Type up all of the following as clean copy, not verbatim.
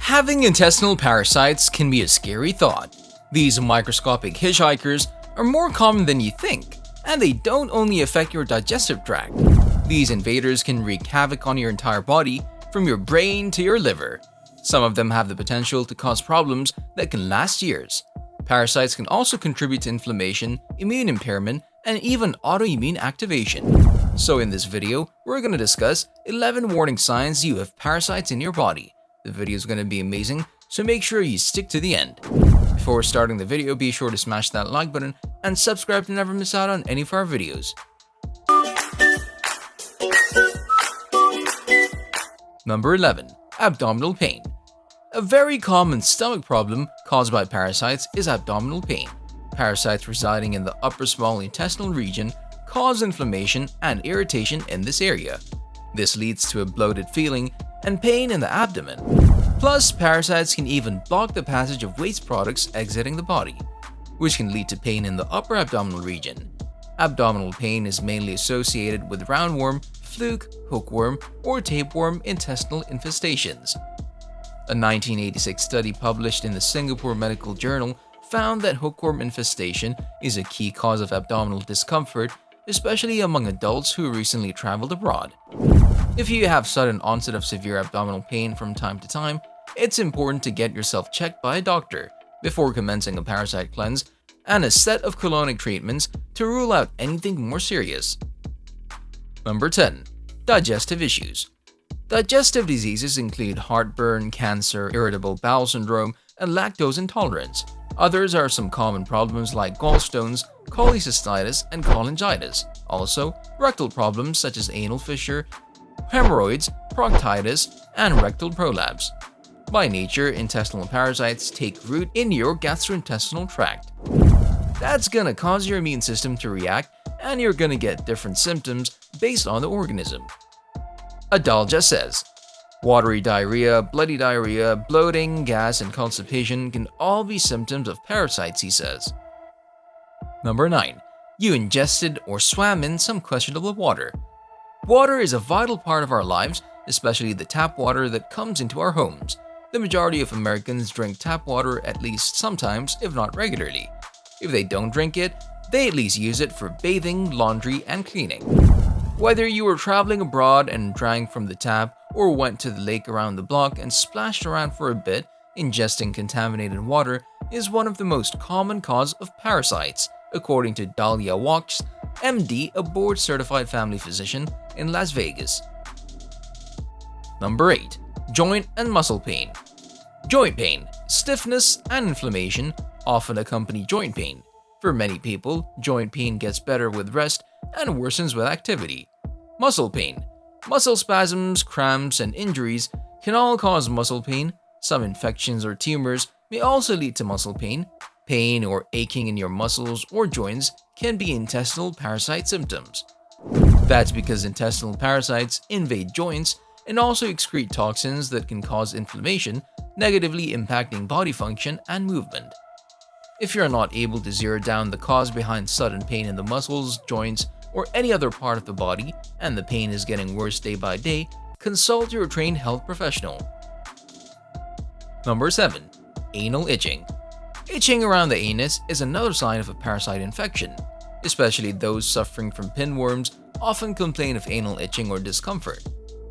Having intestinal parasites can be a scary thought. These microscopic hitchhikers are more common than you think, and they don't only affect your digestive tract. These invaders can wreak havoc on your entire body, from your brain to your liver. Some of them have the potential to cause problems that can last years. Parasites can also contribute to inflammation, immune impairment, and even autoimmune activation. So in this video, we're going to discuss 11 warning signs you have parasites in your body. The video is going to be amazing, so make sure you stick to the end. Before starting the video, be sure to smash that like button and subscribe to never miss out on any of our videos. Number 11. Abdominal pain. A very common stomach problem caused by parasites is abdominal pain. Parasites residing in the upper small intestinal region cause inflammation and irritation in this area. This leads to a bloated feeling and pain in the abdomen. Plus, parasites can even block the passage of waste products exiting the body, which can lead to pain in the upper abdominal region. Abdominal pain is mainly associated with roundworm, fluke, hookworm, or tapeworm intestinal infestations. A 1986 study published in the Singapore Medical Journal found that hookworm infestation is a key cause of abdominal discomfort, especially among adults who recently traveled abroad. If you have sudden onset of severe abdominal pain from time to time, it's important to get yourself checked by a doctor before commencing a parasite cleanse and a set of colonic treatments to rule out anything more serious. Number 10. Digestive issues. Digestive diseases include heartburn, cancer, irritable bowel syndrome, and lactose intolerance. Others are some common problems like gallstones, cholecystitis, and cholangitis. Also, rectal problems such as anal fissure, hemorrhoids, proctitis, and rectal prolapse. By nature, intestinal parasites take root in your gastrointestinal tract. That's gonna cause your immune system to react, and you're gonna get different symptoms based on the organism. Adalja says, watery diarrhea, bloody diarrhea, bloating, gas, and constipation can all be symptoms of parasites, he says. Number 9. You ingested or swam in some questionable water. Water is a vital part of our lives, especially the tap water that comes into our homes. The majority of Americans drink tap water at least sometimes, if not regularly. If they don't drink it, they at least use it for bathing, laundry, and cleaning. Whether you were traveling abroad and drank from the tap or went to the lake around the block and splashed around for a bit, ingesting contaminated water is one of the most common causes of parasites, according to Dahlia Walks, MD, a board-certified family physician in Las Vegas. Number 8. Joint and muscle pain. Joint pain, stiffness, and inflammation often accompany joint pain. For many people, joint pain gets better with rest and worsens with activity. Muscle pain. Muscle spasms, cramps, and injuries can all cause muscle pain. Some infections or tumors may also lead to muscle pain. Pain or aching in your muscles or joints can be intestinal parasite symptoms. That's because intestinal parasites invade joints and also excrete toxins that can cause inflammation, negatively impacting body function and movement. If you're not able to zero down the cause behind sudden pain in the muscles, joints, or any other part of the body, and the pain is getting worse day by day, consult your trained health professional. Number 7. Anal itching. Itching around the anus is another sign of a parasite infection. Especially those suffering from pinworms often complain of anal itching or discomfort.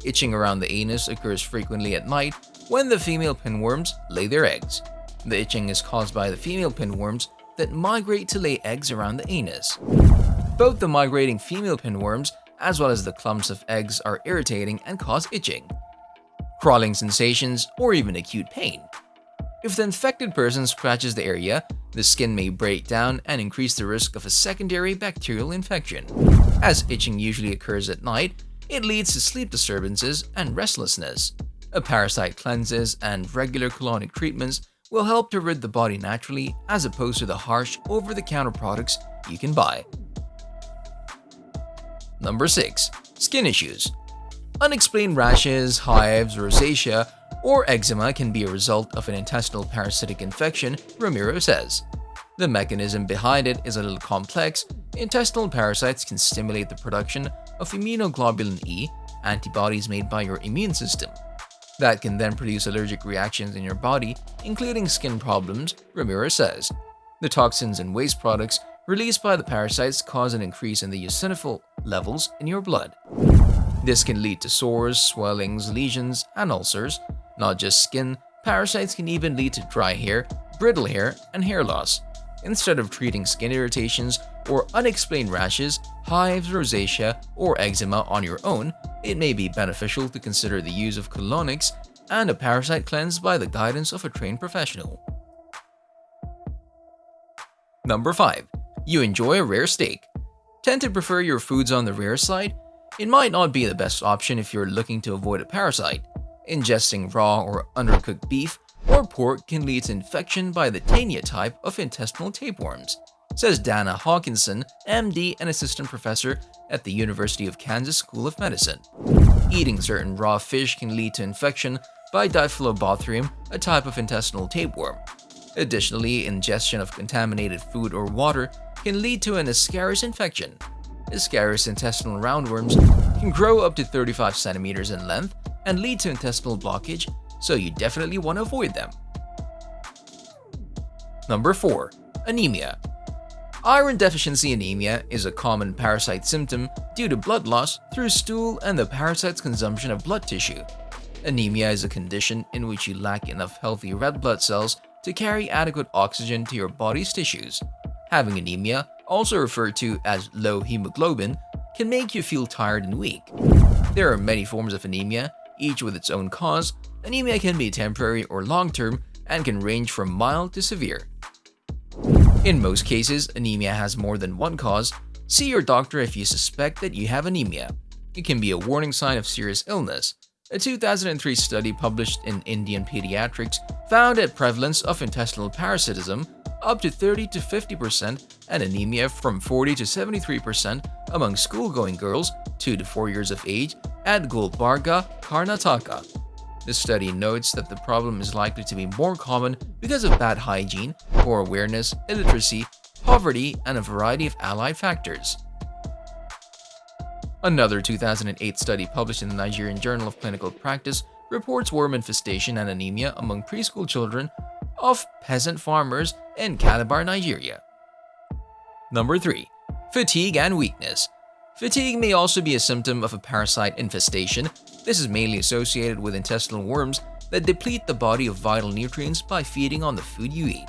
Itching around the anus occurs frequently at night when the female pinworms lay their eggs. The itching is caused by the female pinworms that migrate to lay eggs around the anus. Both the migrating female pinworms as well as the clumps of eggs are irritating and cause itching, crawling sensations, or even acute pain. If the infected person scratches the area, the skin may break down and increase the risk of a secondary bacterial infection. As itching usually occurs at night, it leads to sleep disturbances and restlessness. A parasite cleanses and regular colonic treatments will help to rid the body naturally as opposed to the harsh over-the-counter products you can buy. Number 6. Skin issues. Unexplained rashes, hives, rosacea, or eczema can be a result of an intestinal parasitic infection, Ramiro says. The mechanism behind it is a little complex. Intestinal parasites can stimulate the production of immunoglobulin E, antibodies made by your immune system. that can then produce allergic reactions in your body, including skin problems, Ramirez says. The toxins and waste products released by the parasites cause an increase in the eosinophil levels in your blood. This can lead to sores, swellings, lesions, and ulcers. Not just skin, parasites can even lead to dry hair, brittle hair, and hair loss. Instead of treating skin irritations or unexplained rashes, hives, rosacea, or eczema on your own, it may be beneficial to consider the use of colonics and a parasite cleanse by the guidance of a trained professional. Number 5. You enjoy a rare steak. Tend to prefer your foods on the rare side? It might not be the best option if you're looking to avoid a parasite. Ingesting raw or undercooked beef or pork can lead to infection by the Tania type of intestinal tapeworms, says Dana Hawkinson, MD and assistant professor at the University of Kansas School of Medicine. Eating certain raw fish can lead to infection by Diphyllobothrium, a type of intestinal tapeworm. Additionally, ingestion of contaminated food or water can lead to an Ascaris infection. Ascaris intestinal roundworms can grow up to 35 centimeters in length and lead to intestinal blockage, so you definitely want to avoid them. Number 4. Anemia. Iron deficiency anemia is a common parasite symptom due to blood loss through stool and the parasite's consumption of blood tissue. Anemia is a condition in which you lack enough healthy red blood cells to carry adequate oxygen to your body's tissues. Having anemia, also referred to as low hemoglobin, can make you feel tired and weak. There are many forms of anemia, each with its own cause. Anemia can be temporary or long-term and can range from mild to severe. In most cases, anemia has more than one cause. See your doctor if you suspect that you have anemia. It can be a warning sign of serious illness. A 2003 study published in Indian Pediatrics found a prevalence of intestinal parasitism up to 30 to 50% and anemia from 40 to 73% among school-going girls 2 to 4 years of age at Gulbarga, Karnataka. The study notes that the problem is likely to be more common because of bad hygiene, poor awareness, illiteracy, poverty, and a variety of allied factors. Another 2008 study published in the Nigerian Journal of Clinical Practice reports worm infestation and anemia among preschool children of peasant farmers in Calabar, Nigeria. Number 3. Fatigue and weakness. Fatigue may also be a symptom of a parasite infestation. This is mainly associated with intestinal worms that deplete the body of vital nutrients by feeding on the food you eat.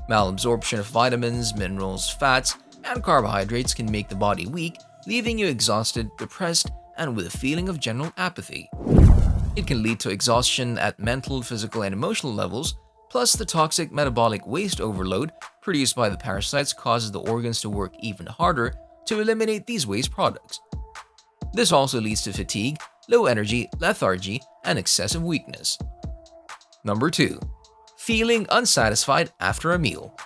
Malabsorption of vitamins, minerals, fats, and carbohydrates can make the body weak, leaving you exhausted, depressed, and with a feeling of general apathy. It can lead to exhaustion at mental, physical, and emotional levels, plus the toxic metabolic waste overload produced by the parasites causes the organs to work even harder to eliminate these waste products. This also leads to fatigue, low energy, lethargy, and excessive weakness. Number 2. Feeling unsatisfied after a meal.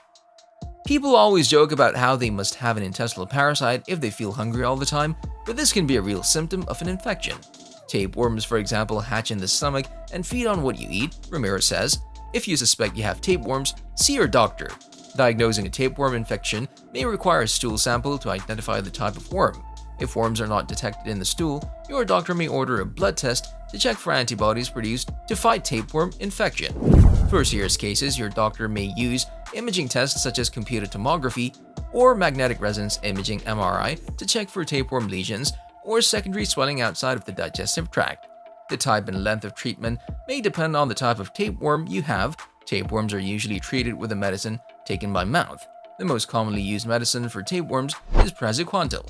People always joke about how they must have an intestinal parasite if they feel hungry all the time, but this can be a real symptom of an infection. Tapeworms, for example, hatch in the stomach and feed on what you eat, Ramirez says. If you suspect you have tapeworms, see your doctor. Diagnosing a tapeworm infection may require a stool sample to identify the type of worm. If worms are not detected in the stool, your doctor may order a blood test to check for antibodies produced to fight tapeworm infection. For serious cases, your doctor may use imaging tests such as computed tomography or magnetic resonance imaging (MRI) to check for tapeworm lesions or secondary swelling outside of the digestive tract. The type and length of treatment may depend on the type of tapeworm you have. Tapeworms are usually treated with a medicine taken by mouth. The most commonly used medicine for tapeworms is praziquantel.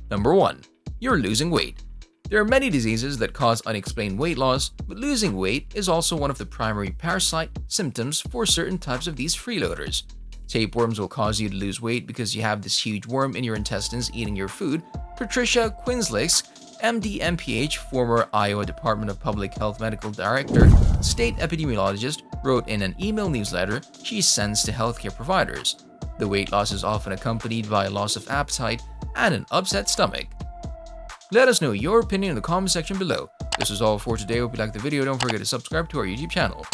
Number 1. You're losing weight. There are many diseases that cause unexplained weight loss, but losing weight is also one of the primary parasite symptoms for certain types of these freeloaders. Tapeworms will cause you to lose weight because you have this huge worm in your intestines eating your food. Patricia Quinslisk, MD MPH, former Iowa Department of Public Health Medical Director, state epidemiologist, wrote in an email newsletter she sends to healthcare providers. The weight loss is often accompanied by a loss of appetite and an upset stomach. Let us know your opinion in the comment section below. This is all for today. Hope you liked the video. Don't forget to subscribe to our YouTube channel.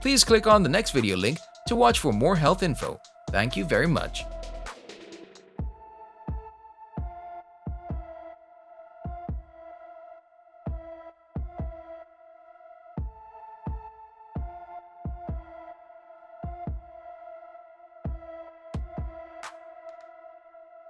Please click on the next video link to watch for more health info. Thank you very much.